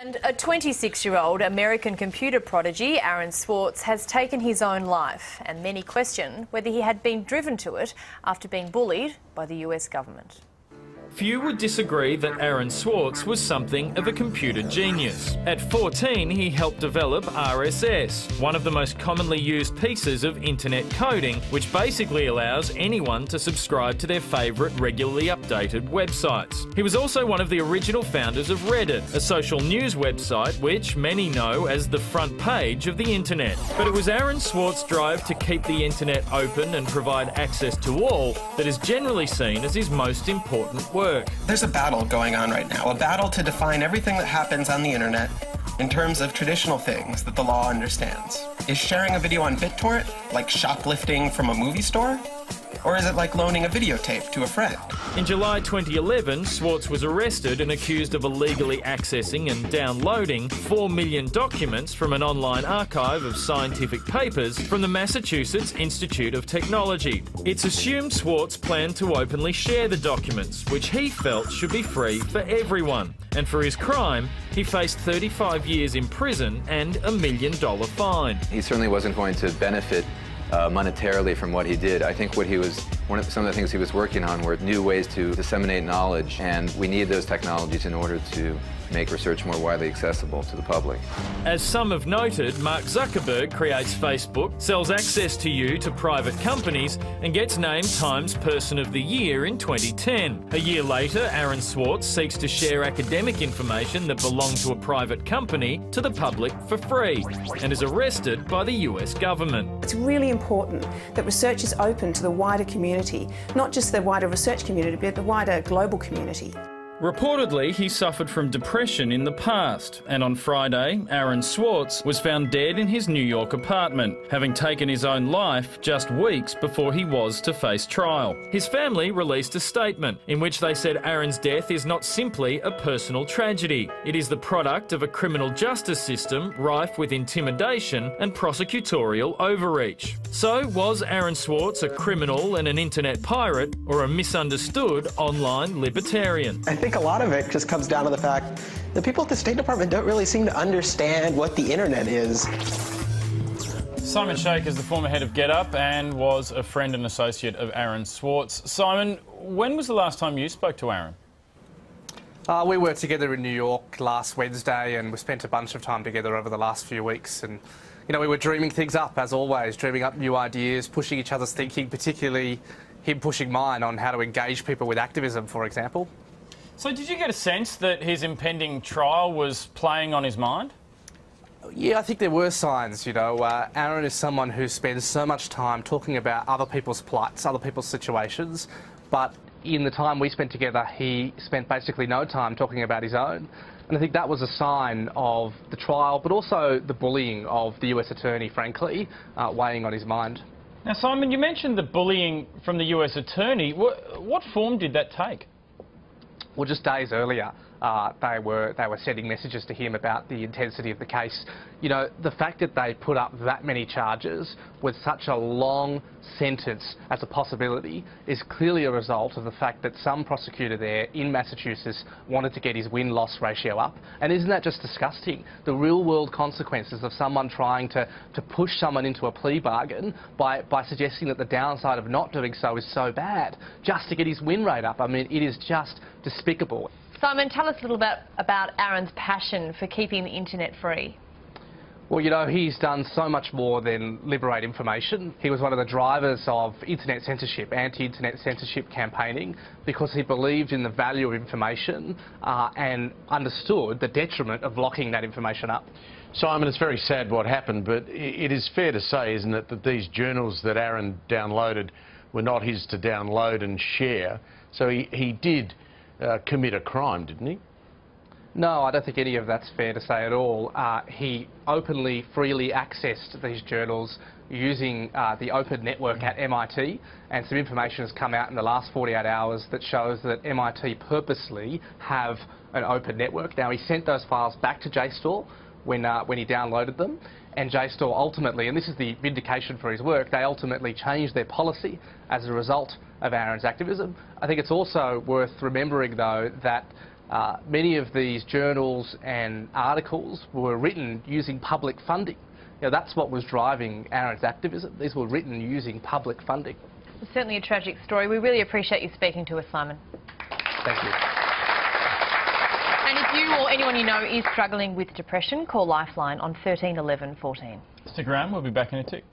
And a 26-year-old American computer prodigy, Aaron Swartz, has taken his own life, and many question whether he had been driven to it after being bullied by the US government. Few would disagree that Aaron Swartz was something of a computer genius. At 14, he helped develop RSS, one of the most commonly used pieces of internet coding, which basically allows anyone to subscribe to their favourite regularly updated websites. He was also one of the original founders of Reddit, a social news website which many know as the front page of the internet. But it was Aaron Swartz's drive to keep the internet open and provide access to all that is generally seen as his most important work. There's a battle going on right now, a battle to define everything that happens on the internet in terms of traditional things that the law understands. Is sharing a video on BitTorrent like shoplifting from a movie store? Or is it like loaning a videotape to a friend? In July 2011, Swartz was arrested and accused of illegally accessing and downloading 4 million documents from an online archive of scientific papers from the Massachusetts Institute of Technology. It's assumed Swartz planned to openly share the documents, which he felt should be free for everyone. And for his crime, he faced 35 years in prison and a $1 million fine. He certainly wasn't going to benefit monetarily from what he did. I think some of the things he was working on were new ways to disseminate knowledge, and we need those technologies in order to make research more widely accessible to the public. As some have noted, Mark Zuckerberg creates Facebook, sells access to you to private companies, and gets named Times Person of the Year in 2010. A year later, Aaron Swartz seeks to share academic information that belonged to a private company to the public for free, and is arrested by the US government. It's really important that research is open to the wider community, not just the wider research community, but the wider global community. Reportedly, he suffered from depression in the past, and on Friday, Aaron Swartz was found dead in his New York apartment, having taken his own life just weeks before he was to face trial. His family released a statement in which they said Aaron's death is not simply a personal tragedy. It is the product of a criminal justice system rife with intimidation and prosecutorial overreach. So, was Aaron Swartz a criminal and an internet pirate, or a misunderstood online libertarian? I think a lot of it just comes down to the fact that people at the State Department don't really seem to understand what the internet is. Simon Sheikh is the former head of GetUp and was a friend and associate of Aaron Swartz. Simon, when was the last time you spoke to Aaron? We were together in New York last Wednesday, and we spent a bunch of time together over the last few weeks. And you know, we were dreaming things up, as always, dreaming up new ideas, pushing each other's thinking, particularly him pushing mine on how to engage people with activism, for example. So did you get a sense that his impending trial was playing on his mind? Yeah, I think there were signs, you know. Aaron is someone who spends so much time talking about other people's plights, other people's situations, but in the time we spent together, he spent basically no time talking about his own. And I think that was a sign of the trial, but also the bullying of the US attorney, frankly, weighing on his mind. Now, Simon, you mentioned the bullying from the US attorney. What form did that take? Well, just days earlier, they were sending messages to him about the intensity of the case. You know, the fact that they put up that many charges with such a long sentence as a possibility is clearly a result of the fact that some prosecutor there in Massachusetts wanted to get his win-loss ratio up. And isn't that just disgusting? The real-world consequences of someone trying to push someone into a plea bargain by suggesting that the downside of not doing so is so bad, just to get his win rate up. I mean, it is just despicable. Simon, tell us a little bit about Aaron's passion for keeping the internet free. Well, you know, he's done so much more than liberate information. He was one of the drivers of internet censorship, anti-internet censorship campaigning, because he believed in the value of information and understood the detriment of locking that information up. Simon, it's very sad what happened, but it is fair to say, isn't it, that these journals that Aaron downloaded were not his to download and share. So he did commit a crime, didn't he? No, I don't think any of that's fair to say at all. He openly, freely accessed these journals using the open network at MIT, and some information has come out in the last 48 hours that shows that MIT purposely have an open network. Now, he sent those files back to JSTOR when he downloaded them, and JSTOR ultimately, and this is the vindication for his work, they ultimately changed their policy as a result of Aaron's activism. I think it's also worth remembering, though, that Many of these journals and articles were written using public funding. That's what was driving Aaron's activism. These were written using public funding. It's certainly a tragic story. We really appreciate you speaking to us, Simon. Thank you. And if you or anyone you know is struggling with depression, call Lifeline on 13 11 14. Stick around, we'll be back in a tick.